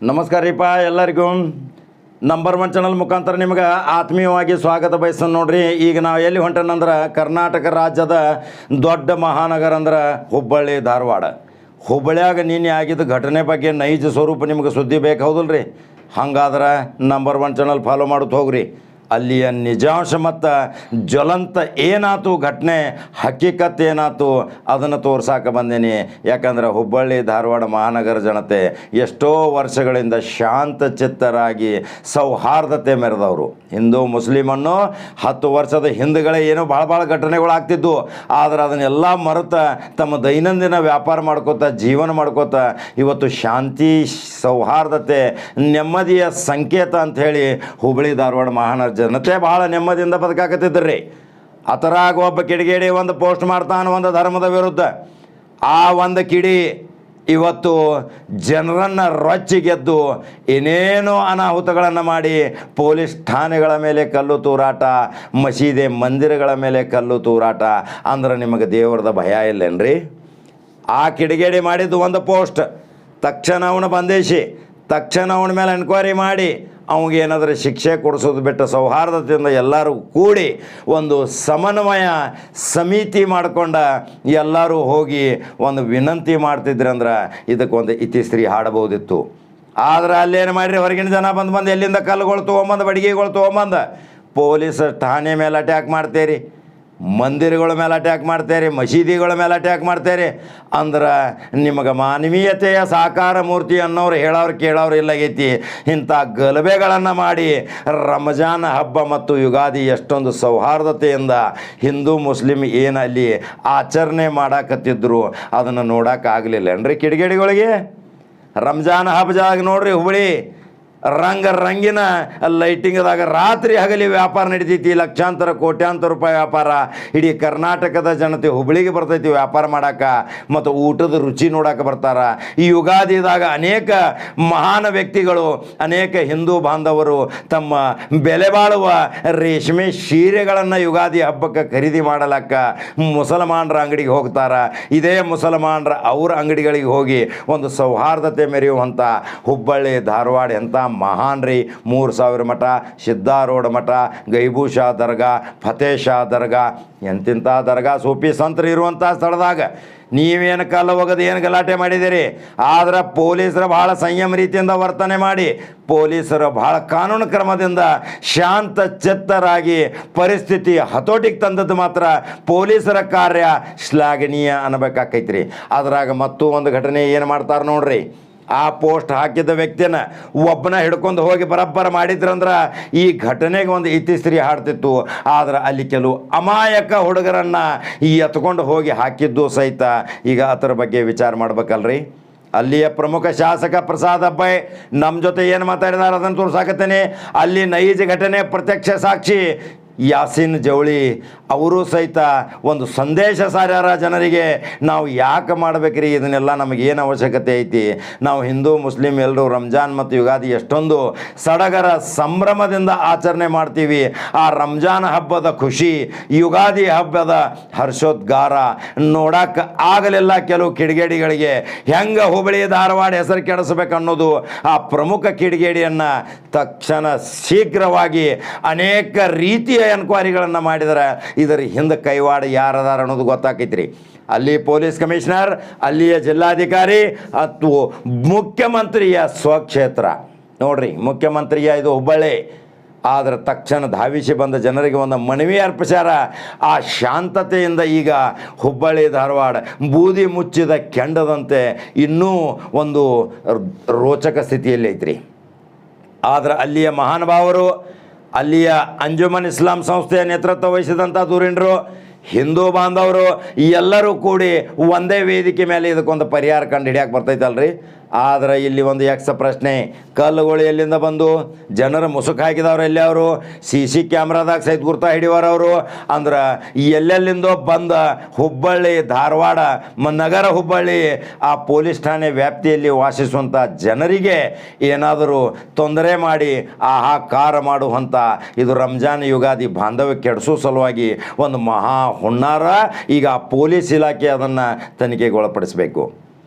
ನಮಸ್ಕಾರ ರೀಪ ಎಲ್ಲರಿಗೂ. Number 1 channel ಮುಖಾಂತರ ನಿಮಗೆ ಆತ್ಮೀಯವಾಗಿ ಸ್ವಾಗತ ಬಯಸ್ತೇನೆ ನೋಡ್ರಿ. ಈಗ ನಾವು ಎಲ್ಲಿ ಹೊಂಟನಂದ್ರೆ ಕರ್ನಾಟಕ ರಾಜ್ಯದ ದೊಡ್ಡ ಮಹಾನಗರ ಅಂದ್ರೆ ಹುಬ್ಬಳ್ಳಿ ಧಾರವಾಡ. ಹುಬ್ಬಳ್ಳಿಯಾಗ ನಿನ್ನೆ ಆಗಿದ್ದ ಘಟನೆ ಬಗ್ಗೆ ನೈಜ ಸ್ವರೂಪ ನಿಮಗೆ ಸುದ್ದಿ ಬೇಕು ಹೌದಲ್ರಿ? ಹಾಗಾದ್ರೆ ನಂಬರ್ 1 ಚಾನಲ್ ಫಾಲೋ ಮಾಡೋದು ಹೋಗ್ರಿ. ಅಲ್ಲಿಯ ನಿಜಾಂಶ ಮತ್ತು ಜ್ವಲಂತ ಏನಾಯ್ತು ಘಟನೆ, ಹಕ್ಕಿಕತ್ ಏನಾಯ್ತು ಅದನ್ನು ತೋರ್ಸಾಕ ಬಂದೇನಿ. ಯಾಕಂದ್ರೆ ಹುಬ್ಬಳ್ಳಿ ಧಾರವಾಡ ಮಹಾನಗರ ಜನತೆ ಎಷ್ಟೋ ವರ್ಷಗಳಿಂದ ಶಾಂತ ಚಿತ್ತರಾಗಿ ಸೌಹಾರ್ದತೆ ಮೆರೆದವರು. ಹಿಂದೂ ಮುಸ್ಲಿಮನ್ನು 10 ವರ್ಷದ ಹಿಂದುಗಳೇ ಏನೋ ಭಾಳ ಘಟನೆಗಳು ಆಗ್ತಿದ್ವು. ಆದರೆ ಅದನ್ನೆಲ್ಲ ಮರೆತ ತಮ್ಮ ದೈನಂದಿನ ವ್ಯಾಪಾರ ಮಾಡ್ಕೋತ ಜೀವನ ಮಾಡ್ಕೋತ ಇವತ್ತು ಶಾಂತಿ ಸೌಹಾರ್ದತೆ ನೆಮ್ಮದಿಯ ಸಂಕೇತ ಅಂಥೇಳಿ ಹುಬ್ಬಳ್ಳಿ ಧಾರವಾಡ ಮಹಾನಗರ ಜನತೆ ಭಾಳ ನೆಮ್ಮದಿಯಿಂದ ಬದುಕಾಕತ್ತಿದ್ರಿ. ಅದರಾಗ ಒಬ್ಬ ಕಿಡಿಗೇಡಿ ಒಂದು ಪೋಸ್ಟ್ ಮಾಡ್ತಾನೆ ಒಂದು ಧರ್ಮದ ವಿರುದ್ಧ. ಆ ಒಂದು ಕಿಡಿ ಇವತ್ತು ಜನರನ್ನು ರೊಚ್ಚಿಗೆದ್ದು ಏನೇನೋ ಅನಾಹುತಗಳನ್ನು ಮಾಡಿ ಪೊಲೀಸ್ ಠಾಣೆಗಳ ಮೇಲೆ ಕಲ್ಲು ತೂರಾಟ, ಮಸೀದಿ ಮಂದಿರಗಳ ಮೇಲೆ ಕಲ್ಲು ತೂರಾಟ ಅಂದ್ರೆ ನಿಮಗೆ ದೇವರದ ಭಯ ಇಲ್ಲೇನ್ರಿ? ಆ ಕಿಡಿಗೇಡಿ ಮಾಡಿದ್ದು ಒಂದು ಪೋಸ್ಟ್, ತಕ್ಷಣ ಅವನು ಬಂದೇಶಿ ತಕ್ಷಣ ಅವನ ಮೇಲೆ ಎನ್ಕ್ವೈರಿ ಮಾಡಿ ಅವನಿಗೇನಾದರೂ ಶಿಕ್ಷೆ ಕೊಡಿಸೋದು ಬಿಟ್ಟು ಸೌಹಾರ್ದತೆಯಿಂದ ಎಲ್ಲರೂ ಕೂಡಿ ಒಂದು ಸಮನ್ವಯ ಸಮಿತಿ ಮಾಡ್ಕೊಂಡ ಎಲ್ಲರೂ ಹೋಗಿ ಒಂದು ವಿನಂತಿ ಮಾಡ್ತಿದ್ರಂದ್ರೆ ಇದಕ್ಕೊಂದು ಇತಿಶ್ರೀ ಹಾಡಬಹುದಿತ್ತು. ಆದರೆ ಅಲ್ಲೇನು ಮಾಡಿರಿ, ಹೊರಗಿನ ಜನ ಬಂದು ಎಲ್ಲಿಂದ ಕಲ್ಲುಗಳು ತೊಗೊಂಬಂದು ಬಡಿಗೆಗಳು ತೊಗೊಂಬಂದು ಪೊಲೀಸ್ ಠಾಣೆ ಮೇಲೆ ಅಟ್ಯಾಕ್ ಮಾಡ್ತೀರಿ, ಮಂದಿರಗಳ ಮೇಲೆ ಅಟ್ಯಾಕ್ ಮಾಡ್ತೀರಿ, ಮಸೀದಿಗಳ ಮೇಲೆ ಅಟ್ಯಾಕ್ ಮಾಡ್ತೀರಿ. ಅಂದ್ರೆ ನಿಮಗೆ ಮಾನವೀಯತೆಯ ಸಾಕಾರ ಮೂರ್ತಿ ಅನ್ನೋರು ಹೇಳೋರು ಕೇಳೋರು ಇಲ್ಲಾಗೈತಿ. ಇಂಥ ಗಲಭೆಗಳನ್ನು ಮಾಡಿ ರಂಜಾನ್ ಹಬ್ಬ ಮತ್ತು ಯುಗಾದಿ ಎಷ್ಟೊಂದು ಸೌಹಾರ್ದತೆಯಿಂದ ಹಿಂದೂ ಮುಸ್ಲಿಮ್ ಏನಲ್ಲಿ ಆಚರಣೆ ಮಾಡಾಕತ್ತಿದ್ರು ಅದನ್ನು ನೋಡೋಕ್ಕಾಗಲಿಲ್ಲನ್ರಿ ಕಿಡಿಗೇಡಿಗಳಿಗೆ. ರಂಜಾನ್ ಹಬ್ಬದಾಗ ನೋಡ್ರಿ ಹುಬ್ಬಳ್ಳಿ ರಂಗಿನ ಲೈಟಿಂಗ್ದಾಗ ರಾತ್ರಿ ಹಗಲಿ ವ್ಯಾಪಾರ ನಡೀತೈತಿ. ಲಕ್ಷಾಂತರ ಕೋಟ್ಯಾಂತರ ರೂಪಾಯಿ ವ್ಯಾಪಾರ. ಇಡೀ ಕರ್ನಾಟಕದ ಜನತೆ ಹುಬ್ಬಳ್ಳಿಗೆ ಬರ್ತೈತಿ ವ್ಯಾಪಾರ ಮಾಡೋಕೆ ಮತ್ತು ಊಟದ ರುಚಿ ನೋಡೋಕೆ ಬರ್ತಾರೆ. ಈ ಯುಗಾದಿದಾಗ ಅನೇಕ ಮಹಾನ್ ವ್ಯಕ್ತಿಗಳು, ಅನೇಕ ಹಿಂದೂ ಬಾಂಧವರು ತಮ್ಮ ಬೆಲೆ ಬಾಳುವ ರೇಷ್ಮೆ ಸೀರೆಗಳನ್ನು ಯುಗಾದಿ ಹಬ್ಬಕ್ಕೆ ಖರೀದಿ ಮಾಡಲಕ್ಕ ಮುಸಲ್ಮಾನರ ಅಂಗಡಿಗೆ ಹೋಗ್ತಾರೆ. ಇದೇ ಮುಸಲ್ಮಾನರ ಅವ್ರ ಅಂಗಡಿಗಳಿಗೆ ಹೋಗಿ ಒಂದು ಸೌಹಾರ್ದತೆ ಮೆರೆಯುವಂಥ ಹುಬ್ಬಳ್ಳಿ ಧಾರವಾಡ ಎಂಥ ಮಹಾನ್ ರೀ. 3000 ಮಠ, ಸಿದ್ದಾರೂಢ ಮಠ, ಗೈಬೂಷಾ ದರ್ಗಾ, ಫತೇಶಾ ದರ್ಗಾ, ಎಂತಿಂಥ ದರ್ಗಾ ಸೂಫಿ ಸಂತರು ಇರುವಂಥ ಸ್ಥಳದಾಗ ನೀವೇನು ಕಲ್ಲು ಹೋಗೋದು ಏನು ಗಲಾಟೆ ಮಾಡಿದ್ದೀರಿ? ಆದ್ರೆ ಪೊಲೀಸರು ಭಾಳ ಸಂಯಮ ರೀತಿಯಿಂದ ವರ್ತನೆ ಮಾಡಿ ಪೊಲೀಸರು ಭಾಳ ಕಾನೂನು ಕ್ರಮದಿಂದ ಶಾಂತ ಚಿತ್ತರಾಗಿ ಪರಿಸ್ಥಿತಿ ಹತೋಟಿಗೆ ತಂದದ್ದು ಮಾತ್ರ ಪೊಲೀಸರ ಕಾರ್ಯ ಶ್ಲಾಘನೀಯ ಅನ್ನಬೇಕಾಕೈತ್ರಿ. ಅದ್ರಾಗ ಮತ್ತೂ ಒಂದು ಘಟನೆ ಏನು ಮಾಡ್ತಾರೆ ನೋಡ್ರಿ. ಆ ಪೋಸ್ಟ್ ಹಾಕಿದ ವ್ಯಕ್ತಿನ ಒಬ್ಬನ ಹಿಡ್ಕೊಂಡು ಹೋಗಿ ಬರಬ್ಬರ ಮಾಡಿದ್ರಂದ್ರೆ ಈ ಘಟನೆಗೆ ಒಂದು ಇತಿಶ್ರೀ ಹಾಡ್ತಿತ್ತು. ಆದ್ರೆ ಅಲ್ಲಿ ಕೆಲವು ಅಮಾಯಕ ಹುಡುಗರನ್ನು ಎತ್ಕೊಂಡು ಹೋಗಿ ಹಾಕಿದ್ದು ಸಹಿತ ಈಗ ಅದರ ಬಗ್ಗೆ ವಿಚಾರ ಮಾಡ್ಬೇಕಲ್ರಿ. ಅಲ್ಲಿಯ ಪ್ರಮುಖ ಶಾಸಕ ಪ್ರಸಾದ್ ಅಬ್ಬಾಯಿ ನಮ್ಮ ಜೊತೆ ಏನು ಮಾತಾಡಿದಾರೆ ಅದನ್ನು ತೋರ್ಸಾಕತ್ತೇನೆ. ಅಲ್ಲಿ ನೈಜ ಘಟನೆ ಪ್ರತ್ಯಕ್ಷ ಸಾಕ್ಷಿ ಯಾಸಿನ್ ಜವಳಿ ಅವರು ಸಹಿತ ಒಂದು ಸಂದೇಶ ಸಾರ್ಯಾರ ಜನರಿಗೆ. ನಾವು ಯಾಕೆ ಮಾಡ್ಬೇಕ್ರಿ ಇದನ್ನೆಲ್ಲ, ನಮಗೇನು ಅವಶ್ಯಕತೆ ಐತಿ? ನಾವು ಹಿಂದೂ ಮುಸ್ಲಿಮ್ ಎಲ್ಲರೂ ರಂಜಾನ್ ಮತ್ತು ಯುಗಾದಿ ಎಷ್ಟೊಂದು ಸಡಗರ ಸಂಭ್ರಮದಿಂದ ಆಚರಣೆ ಮಾಡ್ತೀವಿ. ಆ ರಂಜಾನ್ ಹಬ್ಬದ ಖುಷಿ, ಯುಗಾದಿ ಹಬ್ಬದ ಹರ್ಷೋದ್ಗಾರ ನೋಡಕ್ಕೆ ಆಗಲಿಲ್ಲ ಕೆಲವು ಕಿಡಿಗೇಡಿಗಳಿಗೆ. ಹೆಂಗೆ ಹುಬ್ಬಳ್ಳಿ ಧಾರವಾಡ ಹೆಸರು ಕೆಡಿಸ್ಬೇಕು ಅನ್ನೋದು ಆ ಪ್ರಮುಖ ಕಿಡಿಗೇಡಿಯನ್ನು ತಕ್ಷಣ ಶೀಘ್ರವಾಗಿ ಅನೇಕ ರೀತಿಯ ಎನ್ಕ್ವೈರಿಗಳನ್ನು ಮಾಡಿದರೆ ಇದರ ಹಿಂದೆ ಕೈವಾಡ ಯಾರದಾರ ಅನ್ನೋದು ಗೊತ್ತಾಕೈತ್ರಿ. ಅಲ್ಲಿ ಪೊಲೀಸ್ ಕಮಿಷನರ್, ಅಲ್ಲಿಯ ಜಿಲ್ಲಾಧಿಕಾರಿ ಅಥವಾ ಮುಖ್ಯಮಂತ್ರಿಯ ಸ್ವಕ್ಷೇತ್ರ ನೋಡ್ರಿ, ಮುಖ್ಯಮಂತ್ರಿಯ ಇದು ಹುಬ್ಬಳ್ಳಿ. ಆದರೆ ತಕ್ಷಣ ಧಾವಿಸಿ ಬಂದ ಜನರಿಗೆ ಒಂದು ಮನವಿ ಅರ್ಪಿಸ್ಯಾರ. ಆ ಶಾಂತತೆಯಿಂದ ಈಗ ಹುಬ್ಬಳ್ಳಿ ಧಾರವಾಡ ಬೂದಿ ಮುಚ್ಚಿದ ಕೆಂಡದಂತೆ ಇನ್ನೂ ಒಂದು ರೋಚಕ ಸ್ಥಿತಿಯಲ್ಲಿ ಐತ್ರಿ. ಆದರೆ ಅಲ್ಲಿಯ ಮಹಾನುಭಾವರು, ಅಲ್ಲಿಯ ಅಂಜುಮನ್ ಇಸ್ಲಾಂ ಸಂಸ್ಥೆಯ ನೇತೃತ್ವ ವಹಿಸಿದಂಥ ಧುರೀಣರು, ಹಿಂದೂ ಬಾಂಧವರು ಎಲ್ಲರೂ ಕೂಡಿ ಒಂದೇ ವೇದಿಕೆ ಮೇಲೆ ಇದಕ್ಕೊಂದು ಪರಿಹಾರ ಕಂಡು ಹಿಡಿಯಕ್ಕೆ ಬರ್ತೈತಲ್ರಿ. ಆದರೆ ಇಲ್ಲಿ ಒಂದು ಪ್ರಶ್ನೆ, ಕಲ್ಲುಗಳು ಎಲ್ಲಿಂದ ಬಂದು ಜನರ ಮುಸುಕು ಹಾಕಿದವ್ರು ಎಲ್ಲಿ? ಅವರು CC ಕ್ಯಾಮ್ರಾದಾಗ ಸಹಿತ ಗುರ್ತಾ ಹಿಡಿಯೋರವರು. ಅಂದ್ರೆ ಎಲ್ಲೆಲ್ಲಿಂದೋ ಬಂದ ಹುಬ್ಬಳ್ಳಿ ಧಾರವಾಡ ನಗರ ಹುಬ್ಬಳ್ಳಿ ಆ ಪೊಲೀಸ್ ಠಾಣೆ ವ್ಯಾಪ್ತಿಯಲ್ಲಿ ವಾಸಿಸುವಂಥ ಜನರಿಗೆ ಏನಾದರೂ ತೊಂದರೆ ಮಾಡಿ ಆಹಾಕಾರ ಮಾಡುವಂಥ ಇದು ರಂಜಾನ್ ಯುಗಾದಿ ಬಾಂಧವ್ಯ ಕೆಡಿಸೋ ಸಲುವಾಗಿ ಒಂದು ಮಹಾ ಹುನ್ನಾರ. ಈಗ ಪೊಲೀಸ್ ಇಲಾಖೆ ಅದನ್ನು ತನಿಖೆಗೊಳಪಡಿಸಬೇಕು.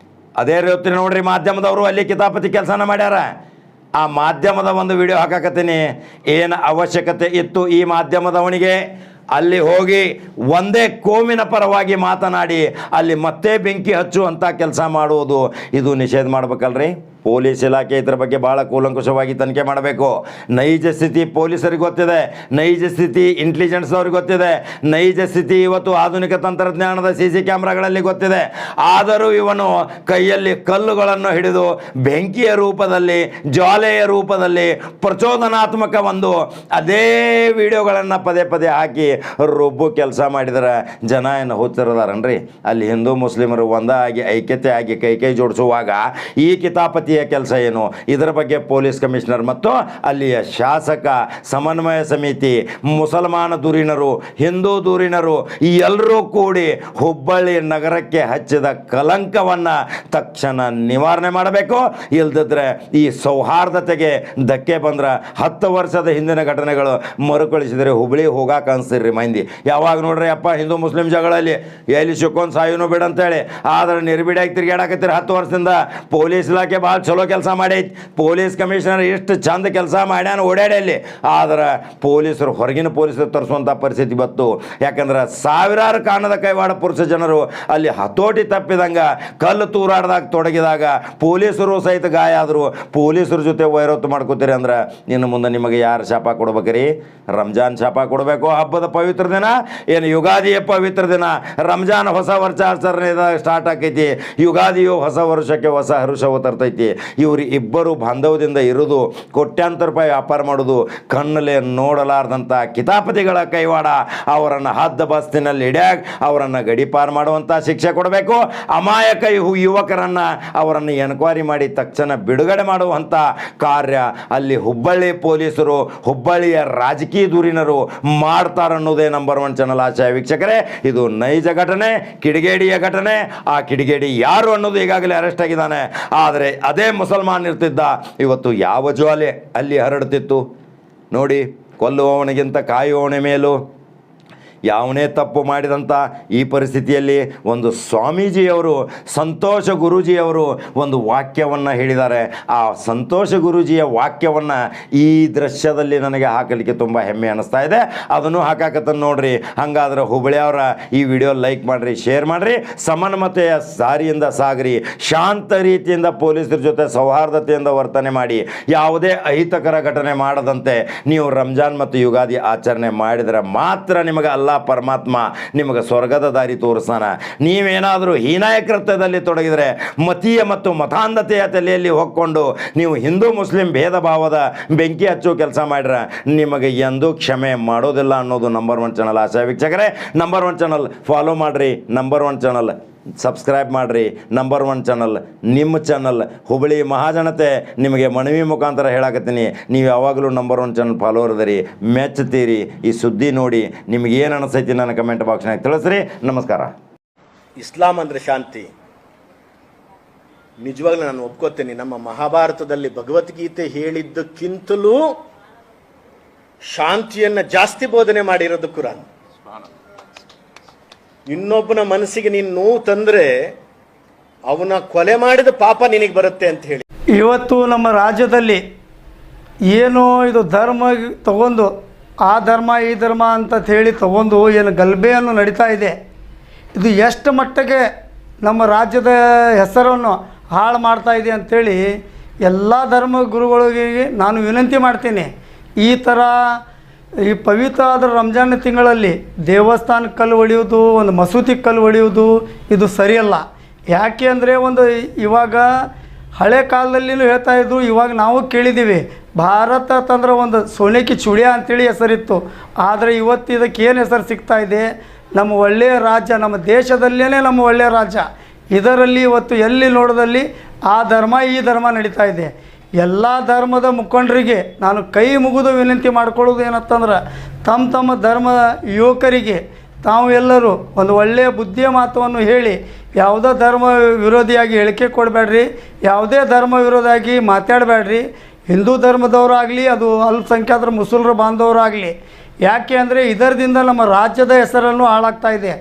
ಅದೇ ರೀತಿ ನೋಡ್ರಿ ಮಾಧ್ಯಮದವರು ಅಲ್ಲಿ ಕಿತಾಪತಿ ಕೆಲಸನ ಮಾಡ್ಯಾರ. ಆ ಮಾಧ್ಯಮದ ಒಂದು ವಿಡಿಯೋ ಹಾಕಕತ್ತೀನಿ. ಏನು ಅವಶ್ಯಕತೆ ಇತ್ತು ಈ ಮಾಧ್ಯಮದವನಿಗೆ ಅಲ್ಲಿ ಹೋಗಿ ಒಂದೇ ಕೋಮಿನ ಪರವಾಗಿ ಮಾತನಾಡಿ ಅಲ್ಲಿ ಮತ್ತೆ ಬೆಂಕಿ ಹಚ್ಚುವಂಥ ಕೆಲಸ ಮಾಡುವುದು ಇದು ನಿಷೇಧ ಮಾಡ್ಬೇಕಲ್ರಿ. ಪೊಲೀಸ್ ಇಲಾಖೆ ಇದರ ಬಗ್ಗೆ ಭಾಳ ಕೂಲಂಕುಷವಾಗಿ ತನಿಖೆ ಮಾಡಬೇಕು. ನೈಜ ಸ್ಥಿತಿ ಪೊಲೀಸರಿಗೆ ಗೊತ್ತಿದೆ, ನೈಜ ಸ್ಥಿತಿ ಇಂಟೆಲಿಜೆನ್ಸ್ನವ್ರಿಗೆ ಗೊತ್ತಿದೆ, ನೈಜ ಸ್ಥಿತಿ ಇವತ್ತು ಆಧುನಿಕ ತಂತ್ರಜ್ಞಾನದ CC ಕ್ಯಾಮ್ರಾಗಳಲ್ಲಿ ಗೊತ್ತಿದೆ. ಆದರೂ ಇವನು ಕೈಯಲ್ಲಿ ಕಲ್ಲುಗಳನ್ನು ಹಿಡಿದು ಬೆಂಕಿಯ ರೂಪದಲ್ಲಿ, ಜ್ವಾಲೆಯ ರೂಪದಲ್ಲಿ ಪ್ರಚೋದನಾತ್ಮಕ ಒಂದು ಅದೇ ವಿಡಿಯೋಗಳನ್ನು ಪದೇ ಪದೇ ಹಾಕಿ ರುಬ್ಬು ಕೆಲಸ ಮಾಡಿದರೆ ಜನ ಏನು ಹುಚ್ಚಿರದಾರನ್ರಿ. ಅಲ್ಲಿ ಹಿಂದೂ ಮುಸ್ಲಿಮರು ಒಂದಾಗಿ ಐಕ್ಯತೆ ಆಗಿ ಕೈ ಜೋಡಿಸುವಾಗ ಈ ಕಿತಾಪತಿ ಕೆಲಸ ಏನು? ಇದರ ಬಗ್ಗೆ ಪೊಲೀಸ್ ಕಮಿಷನರ್ ಮತ್ತು ಅಲ್ಲಿಯ ಶಾಸಕ, ಸಮನ್ವಯ ಸಮಿತಿ, ಮುಸಲ್ಮಾನ ಧುರೀಣರು, ಹಿಂದೂ ಧುರೀಣರು ಎಲ್ಲರೂ ಕೂಡಿ ಹುಬ್ಬಳ್ಳಿ ನಗರಕ್ಕೆ ಹಚ್ಚಿದ ಕಲಂಕವನ್ನು ತಕ್ಷಣ ನಿವಾರಣೆ ಮಾಡಬೇಕು. ಇಲ್ದಿದ್ರೆ ಈ ಸೌಹಾರ್ದತೆಗೆ ಧಕ್ಕೆ ಬಂದ್ರೆ 10 ವರ್ಷದ ಹಿಂದಿನ ಘಟನೆಗಳು ಮರುಕಳಿಸಿದರೆ ಹುಬ್ಬಳ್ಳಿ ಹೋಗಾಕ ಅನಿಸ್ತಿರ್ರಿ ಮಂದಿ. ಯಾವಾಗ ನೋಡ್ರಿ ಅಪ್ಪ ಹಿಂದೂ ಮುಸ್ಲಿಂ ಜಗಳಲ್ಲಿ ಎಲ್ಲಿ ಸಿಕ್ಕೊಂದು ಸಾಯುನು ಬಿಡ ಅಂತೇಳಿ, ಆದರೆ ನಿರ್ಬಿಡಿಯಾಗಿ ತಿರುಗಾಡಕತ್ತೀರಿ 10 ವರ್ಷದಿಂದ. ಪೊಲೀಸ್ ಇಲಾಖೆ ಭಾಳ ಚಲೋ ಕೆಲಸ ಮಾಡೈತಿ. ಪೊಲೀಸ್ ಕಮಿಷನರ್ ಎಷ್ಟು ಚಂದ ಕೆಲಸ ಮಾಡ್ಯಾನ ಓಡಾಡಲ್ಲಿ. ಆದ್ರೆ ಪೊಲೀಸರು ಹೊರಗಿನ ಪೊಲೀಸರು ತರಿಸುವಂಥ ಪರಿಸ್ಥಿತಿ ಬತ್ತು. ಯಾಕಂದ್ರೆ ಸಾವಿರಾರು ಕಾಣದ ಕೈವಾಡ ಪುರುಷ ಜನರು ಅಲ್ಲಿ ಹತೋಟಿ ತಪ್ಪಿದಂಗೆ ಕಲ್ಲು ತೂರಾಡ್ದಾಗ ತೊಡಗಿದಾಗ ಪೊಲೀಸರು ಸಹಿತ ಗಾಯ ಆದರು. ಪೊಲೀಸರ ಜೊತೆ ವೈರತ್ವ ಮಾಡ್ಕೋತೀರಿ ಅಂದ್ರೆ ಇನ್ನು ಮುಂದೆ ನಿಮಗೆ ಯಾರು ಶಾಪ ಕೊಡ್ಬೇಕ್ರಿ? ರಂಜಾನ್ ಶಾಪ ಕೊಡಬೇಕು. ಹಬ್ಬದ ಪವಿತ್ರ ದಿನ ಏನು ಯುಗಾದಿಯ ಪವಿತ್ರ ದಿನ. ರಂಜಾನ್ ಹೊಸ ವರ್ಷಾಚರಣೆ ಸ್ಟಾರ್ಟ್ ಆಕೈತಿ, ಯುಗಾದಿಯು ಹೊಸ ವರ್ಷಕ್ಕೆ ಹೊಸ ಹರುಷವು ತರ್ತೈತಿ. ಇವರು ಇಬ್ಬರು ಬಾಂಧವ್ಯದಿಂದ ಇರೋದು, ಕೋಟ್ಯಾಂತರ ರೂಪಾಯಿ ವ್ಯಾಪಾರ ಮಾಡೋದು ಕಣ್ಣಲ್ಲೇ ನೋಡಲಾರ್ದಂಥ ಕಿತಾಪತಿಗಳ ಕೈವಾಡ. ಅವರನ್ನು ಹದ್ದ ಬಸ್ತಿನಲ್ಲಿ ಹಿಡಿಯಾಗ ಅವರನ್ನು ಗಡಿಪಾರು ಮಾಡುವಂಥ ಶಿಕ್ಷೆ ಕೊಡಬೇಕು. ಅಮಾಯಕ ಯುವಕರನ್ನು ಅವರನ್ನು ಎನ್ಕ್ವೈರಿ ಮಾಡಿ ತಕ್ಷಣ ಬಿಡುಗಡೆ ಮಾಡುವಂಥ ಕಾರ್ಯ ಅಲ್ಲಿ ಹುಬ್ಬಳ್ಳಿ ಪೊಲೀಸರು, ಹುಬ್ಬಳ್ಳಿಯ ರಾಜಕೀಯ ಧುರೀಣರು ಮಾಡ್ತಾರನ್ನೋದೇ ನಂಬರ್ 1 ಚಾನಲ್ ಆಶಯ ವೀಕ್ಷಕರೇ. ಇದು ನೈಜ ಘಟನೆ, ಕಿಡಿಗೇಡಿಯ ಘಟನೆ. ಆ ಕಿಡಿಗೇಡಿ ಯಾರು ಅನ್ನೋದು ಈಗಾಗಲೇ ಅರೆಸ್ಟ್ ಆಗಿದ್ದಾನೆ. ಆದರೆ ಅದೇ ಮುಸಲ್ಮಾನ್ ಇರ್ತಿದ್ದ, ಇವತ್ತು ಯಾವ ಜ್ವಾಲೆ ಅಲ್ಲಿ ಹರಡ್ತಿತ್ತು ನೋಡಿ. ಕೊಲ್ಲುವವನಿಗಿಂತ ಕಾಯುವವನ ಮೇಲೂ ಯಾವನೇ ತಪ್ಪು ಮಾಡಿದಂಥ ಈ ಪರಿಸ್ಥಿತಿಯಲ್ಲಿ ಒಂದು ಸ್ವಾಮೀಜಿಯವರು, ಸಂತೋಷ ಗುರೂಜಿಯವರು ಒಂದು ವಾಕ್ಯವನ್ನು ಹೇಳಿದ್ದಾರೆ. ಆ ಸಂತೋಷ ಗುರೂಜಿಯ ವಾಕ್ಯವನ್ನು ಈ ದೃಶ್ಯದಲ್ಲಿ ನನಗೆ ಹಾಕಲಿಕ್ಕೆ ತುಂಬ ಹೆಮ್ಮೆ ಅನ್ನಿಸ್ತಾ ಇದೆ. ಅದನ್ನು ಹಾಕಾಕತ್ತನ್ನು ನೋಡ್ರಿ. ಹಾಗಾದ್ರೆ ಹುಬ್ಬಳ್ಳಿಯವರ ಈ ವಿಡಿಯೋ ಲೈಕ್ ಮಾಡಿರಿ, ಶೇರ್ ಮಾಡಿರಿ. ಸಮನ್ವತೆಯ ದಾರಿಯಿಂದ ಸಾಗ್ರಿ. ಶಾಂತ ರೀತಿಯಿಂದ ಪೊಲೀಸರ ಜೊತೆ ಸೌಹಾರ್ದತೆಯಿಂದ ವರ್ತನೆ ಮಾಡಿ. ಯಾವುದೇ ಅಹಿತಕರ ಘಟನೆ ಮಾಡದಂತೆ ನೀವು ರಂಜಾನ್ ಮತ್ತು ಯುಗಾದಿ ಆಚರಣೆ ಮಾಡಿದರೆ ಮಾತ್ರ ನಿಮಗೆ ಅಲ್ಲ ಪರಮಾತ್ಮ ನಿಮಗೆ ಸ್ವರ್ಗದ ದಾರಿ ತೋರಿಸ್ತಾನ. ನೀವೇನಾದರೂ ಹೀನಾಯ ಕೃತ್ಯದಲ್ಲಿ ತೊಡಗಿದರೆ, ಮತೀಯ ಮತ್ತು ಮತಾಂಧತೆಯ ತಲೆಯಲ್ಲಿ ಹೊಕ್ಕೊಂಡು ನೀವು ಹಿಂದೂ ಮುಸ್ಲಿಂ ಭೇದ ಭಾವದ ಬೆಂಕಿ ಹಚ್ಚೋ ಕೆಲಸ ಮಾಡಿದ್ರೆ ನಿಮಗೆ ಎಂದೂ ಕ್ಷಮೆ ಮಾಡೋದಿಲ್ಲ ಅನ್ನೋದು ನಂಬರ್ 1 ಚಾನಲ್ ಆಶಯ ವೀಕ್ಷಕರೇ. ನಂಬರ್ 1 ಚಾನಲ್ ಫಾಲೋ ಮಾಡಿರಿ, ನಂಬರ್ 1 ಚಾನಲ್ ಸಬ್ಸ್ಕ್ರೈಬ್ ಮಾಡಿರಿ. ನಂಬರ್ 1 ಚಾನಲ್ ನಿಮ್ಮ ಚಾನಲ್. ಹುಬ್ಬಳ್ಳಿ ಮಹಾಜನತೆ ನಿಮಗೆ ಮನವಿ ಮುಖಾಂತರ ಹೇಳಕತ್ತೀನಿ, ನೀವು ಯಾವಾಗಲೂ ನಂಬರ್ 1 ಚಾನಲ್ ಫಾಲೋವರ್ ಅದರಿ, ಮೆಚ್ಚುತ್ತೀರಿ. ಈ ಸುದ್ದಿ ನೋಡಿ ನಿಮ್ಗೆ ಏನು ಅನಿಸ್ತೈತಿ ನನ್ನ ಕಮೆಂಟ್ ಬಾಕ್ಸ್ನಾಗ ತಿಳಿಸ್ರಿ. ನಮಸ್ಕಾರ. ಇಸ್ಲಾಂ ಅಂದರೆ ಶಾಂತಿ. ನಿಜವಾಗ್ಲೂ ನಾನು ಒಪ್ಕೋತೀನಿ, ನಮ್ಮ ಮಹಾಭಾರತದಲ್ಲಿ ಭಗವದ್ಗೀತೆ ಹೇಳಿದ್ದಕ್ಕಿಂತಲೂ ಶಾಂತಿಯನ್ನು ಜಾಸ್ತಿ ಬೋಧನೆ ಮಾಡಿರೋದು ಕುರಾನ್. ಇನ್ನೊಬ್ಬನ ಮನಸ್ಸಿಗೆ ನೀನು ನೋವು ತಂದ್ರೆ ಅವನ ಕೊಲೆ ಮಾಡಿದ ಪಾಪ ನಿನಗೆ ಬರುತ್ತೆ ಅಂತ ಹೇಳಿ ಇವತ್ತು ನಮ್ಮ ರಾಜ್ಯದಲ್ಲಿ ಏನೋ ಇದು ಧರ್ಮ ತಗೊಂಡು ಆ ಧರ್ಮ ಈ ಧರ್ಮ ಅಂತ ಹೇಳಿ ತಗೊಂಡು ಏನು ಗಲಭೆಯನ್ನು ನಡೀತಾ ಇದೆ. ಇದು ಎಷ್ಟು ಮಟ್ಟಿಗೆ ನಮ್ಮ ರಾಜ್ಯದ ಹೆಸರನ್ನು ಹಾಳು ಮಾಡ್ತಾ ಇದೆ ಅಂಥೇಳಿ ಎಲ್ಲ ಧರ್ಮ ಗುರುಗಳಿಗೆ ನಾನು ವಿನಂತಿ ಮಾಡ್ತೀನಿ. ಈ ಥರ ಈ ಪವಿತ್ರವಾದ ರಂಜಾನ್ ತಿಂಗಳಲ್ಲಿ ದೇವಸ್ಥಾನಕ್ಕೆ ಕಲ್ಲು ಹೊಡೆಯೋದು, ಒಂದು ಮಸೂತಿಗೆ ಕಲ್ಲು ಹೊಡೆಯೋದು ಇದು ಸರಿಯಲ್ಲ. ಯಾಕೆ ಅಂದರೆ ಒಂದು ಇವಾಗ ಹಳೆ ಕಾಲದಲ್ಲಿನೂ ಹೇಳ್ತಾಯಿದ್ರು, ಇವಾಗ ನಾವು ಕೇಳಿದ್ದೀವಿ ಭಾರತ ತಂದ್ರೆ ಒಂದು ಸೋನೆಕಿ ಚೂಡಿಯಾ ಅಂಥೇಳಿ ಹೆಸರಿತ್ತು. ಆದರೆ ಇವತ್ತು ಇದಕ್ಕೆ ಏನು ಹೆಸರು ಸಿಗ್ತಾ ಇದೆ? ನಮ್ಮ ಒಳ್ಳೆಯ ರಾಜ್ಯ, ನಮ್ಮ ದೇಶದಲ್ಲೇ ನಮ್ಮ ಒಳ್ಳೆಯ ರಾಜ್ಯ. ಇದರಲ್ಲಿ ಇವತ್ತು ಎಲ್ಲಿ ನೋಡೋದಲ್ಲಿ ಆ ಧರ್ಮ ಈ ಧರ್ಮ ನಡೀತಾ ಇದೆ. ಎಲ್ಲ ಧರ್ಮದ ಮುಖಂಡರಿಗೆ ನಾನು ಕೈ ಮುಗಿದು ವಿನಂತಿ ಮಾಡ್ಕೊಳ್ಳೋದು ಏನಂತಂದ್ರೆ, ತಮ್ಮ ಧರ್ಮ ಯುವಕರಿಗೆ ತಾವು ಎಲ್ಲರೂ ಒಂದು ಒಳ್ಳೆಯ ಬುದ್ಧಿಯ ಮಾತನ್ನು ಹೇಳಿ ಯಾವುದೇ ಧರ್ಮ ವಿರೋಧಿಯಾಗಿ ಹೇಳಿಕೆ ಕೊಡಬೇಡ್ರಿ, ಯಾವುದೇ ಧರ್ಮ ವಿರೋಧಿಯಾಗಿ ಮಾತಾಡಬೇಡ್ರಿ. ಹಿಂದೂ ಧರ್ಮದವರಾಗಲಿ, ಅದು ಅಲ್ಪಸಂಖ್ಯಾತರ ಮುಸಲ್ಮಾನರು ಬಾಂಧವರಾಗಲಿ. ಯಾಕೆ ಅಂದರೆ ಇದರಿಂದ ನಮ್ಮ ರಾಜ್ಯದ ಹೆಸರನ್ನು ಹಾಳಾಗ್ತಾ ಇದೆ.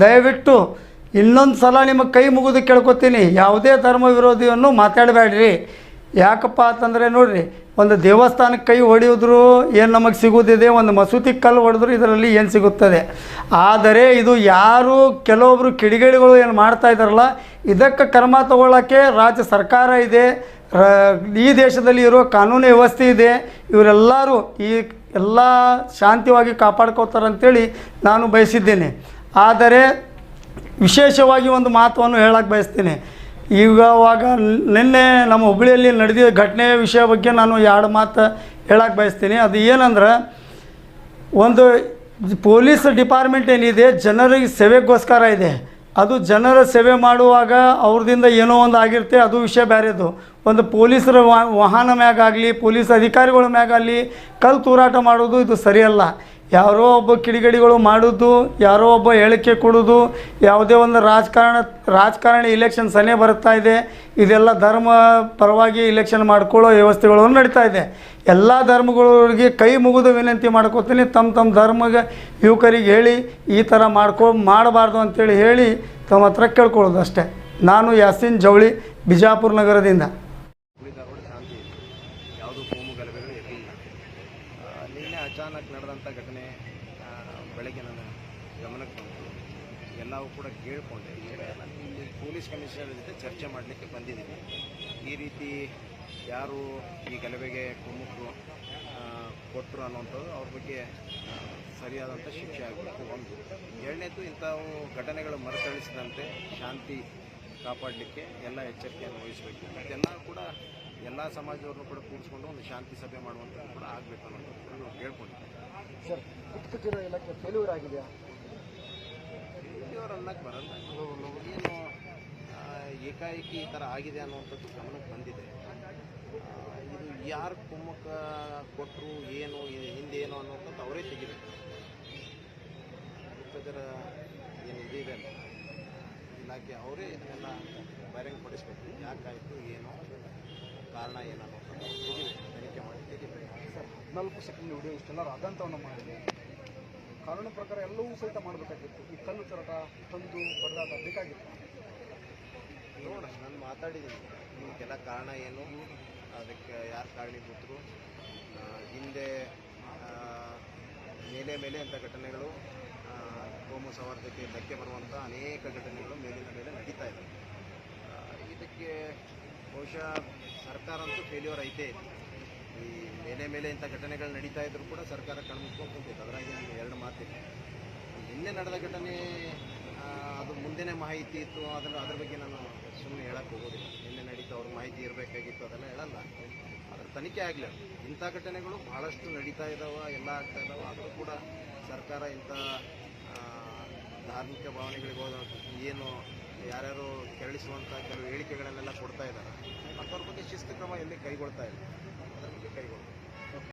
ದಯವಿಟ್ಟು ಇನ್ನೊಂದು ಸಲ ನಿಮಗೆ ಕೈ ಮುಗಿದು ಕೇಳ್ಕೊತೀನಿ, ಯಾವುದೇ ಧರ್ಮ ವಿರೋಧಿಯನ್ನು ಮಾತಾಡಬೇಡ್ರಿ. ಯಾಕಪ್ಪ ಅಂತಂದರೆ ನೋಡಿರಿ, ಒಂದು ದೇವಸ್ಥಾನಕ್ಕೆ ಕೈ ಹೊಡೆಯೋದ್ರು ಏನು ನಮಗೆ ಸಿಗೋದಿದೆ, ಒಂದು ಮಸೂತಿಗೆ ಕಲ್ಲು ಹೊಡೆದ್ರು ಇದರಲ್ಲಿ ಏನು ಸಿಗುತ್ತದೆ. ಆದರೆ ಇದು ಯಾರು ಕೆಲವೊಬ್ಬರು ಕಿಡಿಗೇಡಿಗಳು ಏನು ಮಾಡ್ತಾ ಇದ್ದಾರಲ್ಲ, ಇದಕ್ಕೆ ಕ್ರಮ ತಗೊಳ್ಳೋಕ್ಕೆ ರಾಜ್ಯ ಸರ್ಕಾರ ಇದೆ, ಈ ದೇಶದಲ್ಲಿ ಇರೋ ಕಾನೂನು ವ್ಯವಸ್ಥೆ ಇದೆ. ಇವರೆಲ್ಲರೂ ಈ ಎಲ್ಲ ಶಾಂತಿಯಾಗಿ ಕಾಪಾಡ್ಕೋತಾರೆ ಅಂತೇಳಿ ನಾನು ಬಯಸಿದ್ದೇನೆ. ಆದರೆ ವಿಶೇಷವಾಗಿ ಒಂದು ಮಾತನ್ನು ಹೇಳಕ್ಕೆ ಬಯಸ್ತೀನಿ. ಅವಾಗ ನಿನ್ನೆ ನಮ್ಮ ಹುಬ್ಬಳ್ಳಿಯಲ್ಲಿ ನಡೆದಿದ್ದ ಘಟನೆಯ ವಿಷಯ ಬಗ್ಗೆ ನಾನು 2 ಮಾತು ಹೇಳಕ್ಕೆ ಬಯಸ್ತೀನಿ. ಅದು ಏನಂದ್ರೆ, ಒಂದು ಪೊಲೀಸ್ ಡಿಪಾರ್ಟ್ಮೆಂಟ್ ಏನಿದೆ ಜನರಿಗೆ ಸೇವೆಗೋಸ್ಕರ ಇದೆ. ಅದು ಜನರ ಸೇವೆ ಮಾಡುವಾಗ ಅವ್ರದಿಂದ ಏನೋ ಒಂದು ಆಗಿರುತ್ತೆ, ಅದು ವಿಷಯ ಬೇರೆದು. ಒಂದು ಪೊಲೀಸರ ವಾಹನ ಮ್ಯಾಗಾಗಲಿ, ಪೊಲೀಸ್ ಅಧಿಕಾರಿಗಳ ಮ್ಯಾಗಲಿ ಕಲ್ಲು ತೂರಾಟ ಮಾಡೋದು ಇದು ಸರಿಯಲ್ಲ. ಯಾರೋ ಒಬ್ಬ ಕಿಡಿಗೇಡಿಗಳು ಮಾಡೋದು, ಯಾರೋ ಒಬ್ಬ ಹೇಳಿಕೆ ಕೊಡೋದು, ಯಾವುದೇ ಒಂದು ರಾಜಕಾರಣಿ ಇಲೆಕ್ಷನ್ ಸನೇ ಬರ್ತಾ ಇದೆ, ಇದೆಲ್ಲ ಧರ್ಮ ಪರವಾಗಿ ಇಲೆಕ್ಷನ್ ಮಾಡ್ಕೊಳ್ಳೋ ವ್ಯವಸ್ಥೆಗಳನ್ನು ನಡೀತಾ ಇದೆ. ಎಲ್ಲ ಧರ್ಮಗಳಿಗೆ ಕೈ ಮುಗಿದು ವಿನಂತಿ ಮಾಡ್ಕೋತೀನಿ, ತಮ್ಮ ಧರ್ಮಕ್ಕೆ ಯುವಕರಿಗೆ ಹೇಳಿ ಈ ಥರ ಮಾಡಬಾರ್ದು ಅಂತೇಳಿ ಹೇಳಿ ತಮ್ಮ ಹತ್ರ ಕೇಳ್ಕೊಳ್ಳೋದು ಅಷ್ಟೇ. ನಾನು ಯಾಸೀನ್ ಜವಳಿ, ಬಿಜಾಪುರ ನಗರದಿಂದ. ಯಾವುದೂ ಕೋಮು ಗಲಭೆಗಳು ಇರಲಿಲ್ಲ. ನಿನ್ನೆ ಅಚಾನಕ್ ನಡೆದಂಥ ಘಟನೆ ಬೆಳಗ್ಗೆ ನನ್ನ ಗಮನಕ್ಕೆ ಬಂತು. ಎಲ್ಲವೂ ಕೂಡ ಕೇಳಿಕೊಂಡೆ. ನಾನು ಇಲ್ಲಿ ಪೊಲೀಸ್ ಕಮಿಷನರ್ ಜೊತೆ ಚರ್ಚೆ ಮಾಡಲಿಕ್ಕೆ ಬಂದಿದ್ದೀನಿ. ಈ ರೀತಿ ಯಾರು ಈ ಗಲಭೆಗೆ ಕುಮ್ಮಕ್ಕು ಕೊಟ್ಟರು ಅನ್ನೋಂಥದ್ದು ಅವ್ರ ಬಗ್ಗೆ ಸರಿಯಾದಂಥ ಶಿಕ್ಷೆ ಆಗಬೇಕು. ಒಂದು ಎರಡನೇದು, ಇಂಥವು ಘಟನೆಗಳು ಮರುಕಳಿಸಿದಂತೆ ಶಾಂತಿ ಕಾಪಾಡಲಿಕ್ಕೆ ಎಲ್ಲ ಎಚ್ಚರಿಕೆಯನ್ನು ವಹಿಸಬೇಕು. ಮತ್ತೆಲ್ಲ ಕೂಡ ಎಲ್ಲ ಸಮಾಜದವ್ರನ್ನೂ ಕೂಡ ಕೂಡಿಸ್ಕೊಂಡು ಒಂದು ಶಾಂತಿ ಸಭೆ ಮಾಡುವಂಥದ್ದು ಕೂಡ ಆಗಬೇಕು ಅನ್ನೋದು ಕೂಡ ನಾವು ಕೇಳ್ಕೊಂಡಿದ್ದೀವಿ. ಸರ್, ಗುಪ್ತಚರ ಇಲಾಖೆ ಫೇಲ್ಯೂರ್ ಆಗಿದೆಯಾ? ಫೇಲ್ಯೂರ್ ಅನ್ನಕ್ಕೆ ಬರಲ್ಲ. ಏನು ಏಕಾಏಕಿ ಈ ಥರ ಆಗಿದೆ ಅನ್ನುವಂಥದ್ದು ಗಮನಕ್ಕೆ ಬಂದಿದೆ. ಇದು ಯಾರು ಕುಮ್ಮಕ್ಕ ಕೊಟ್ಟರು, ಏನು ಹಿಂದೆ ಏನು ಅನ್ನುವಂಥದ್ದು ಅವರೇ ತೆಗಿಬೇಕು. ಗುಪ್ತಚರ ಏನು ಇದಿದೆ ಇಲಾಖೆ ಅವರೇ ಇದನ್ನೆಲ್ಲ ಬಹಿರಂಗಪಡಿಸಬೇಕು. ಯಾಕಾಯಿತು, ಏನು ಕಾರಣ ಏನು ಅನ್ನೋಂಥದ್ದು ತೆಗಿಬೇಕು, ತನಿಖೆ ಮಾಡಿ ತೆಗಿಬೇಕು. ಸರ್, 14 ಸೆಕೆಂಡ್ ವಿಡಿಯೋ ಇಷ್ಟೆಲ್ಲ ಆದಂಥವನ್ನು ಮಾಡಿದೆ. ಕಾನೂನು ಪ್ರಕಾರ ಎಲ್ಲವೂ ಸಹಿತ ಮಾಡಬೇಕಾಗಿತ್ತು. ಈ ಕಲ್ಲು ತರಟ ತಂದು ಬಡದಾಟ ಬೇಕಾಗಿತ್ತು. ನೋಡ, ನಾನು ಮಾತಾಡಿದ್ದೀನಿ. ಇದಕ್ಕೆಲ್ಲ ಕಾರಣ ಏನು, ಅದಕ್ಕೆ ಯಾರು ಕಾರಣೀಭೂತರು, ಹಿಂದೆ ಮೇಲೆ ಅಂಥ ಘಟನೆಗಳು, ಕೋಮು ಸೌಹಾರ್ದಕ್ಕೆ ಧಕ್ಕೆ ಬರುವಂಥ ಅನೇಕ ಘಟನೆಗಳು ಮೇಲಿನ ಮೇಲೆ ನಡೀತಾ ಇದೆ. ಇದಕ್ಕೆ ಬಹುಶಃ ಸರ್ಕಾರ ಅಂತೂ ಫೇಲ್ಯೂರ್ ಐತೆ ಇದೆ. ಈ ಮೇಲೆ ಇಂಥ ಘಟನೆಗಳು ನಡೀತಾ ಇದ್ರೂ ಕೂಡ ಸರ್ಕಾರ ಕಣ್ಮುಚ್ಕೊಂಡು ಕುಂತಿತ್ತು. ಅದರಾಗಿ ನಿಮಗೆ 2 ಮಾತಿದೆ. ನಿನ್ನೆ ನಡೆದ ಘಟನೆ ಅದು ಮುಂದೆನೇ ಮಾಹಿತಿ ಇತ್ತು, ಅದ್ರ ಬಗ್ಗೆ ನಾನು ಸುಮ್ಮನೆ ಹೇಳಕ್ಕೆ ಹೋಗೋದಿಲ್ಲ. ನಿನ್ನೆ ನಡೀತಾ ಅವ್ರಿಗೆ ಮಾಹಿತಿ ಇರಬೇಕಾಗಿತ್ತು, ಅದೆಲ್ಲ ಹೇಳಲ್ಲ. ಅದ್ರ ತನಿಖೆ ಆಗಲಿ. ಇಂಥ ಘಟನೆಗಳು ಭಾಳಷ್ಟು ನಡೀತಾ ಇದ್ದಾವೆ, ಎಲ್ಲ ಆಗ್ತಾ ಇದ್ದಾವೆ. ಆದರೂ ಕೂಡ ಸರ್ಕಾರ ಇಂಥ ಧಾರ್ಮಿಕ ಭಾವನೆಗಳಿಗೆ ಏನು ಯಾರ್ಯಾರು ಕೆರಳಿಸುವಂಥ ಕೆಲವು ಹೇಳಿಕೆಗಳನ್ನೆಲ್ಲ ಕೊಡ್ತಾ ಇದ್ದಾರೆ, ಅಂಥವ್ರ ಬಗ್ಗೆ ಶಿಸ್ತು ಕ್ರಮ ಎಲ್ಲಿ ಕೈಗೊಳ್ತಾ ಇಲ್ಲ. ಅದರ ಬಗ್ಗೆ ಕೈಗೊಳ್ತಾರೆ.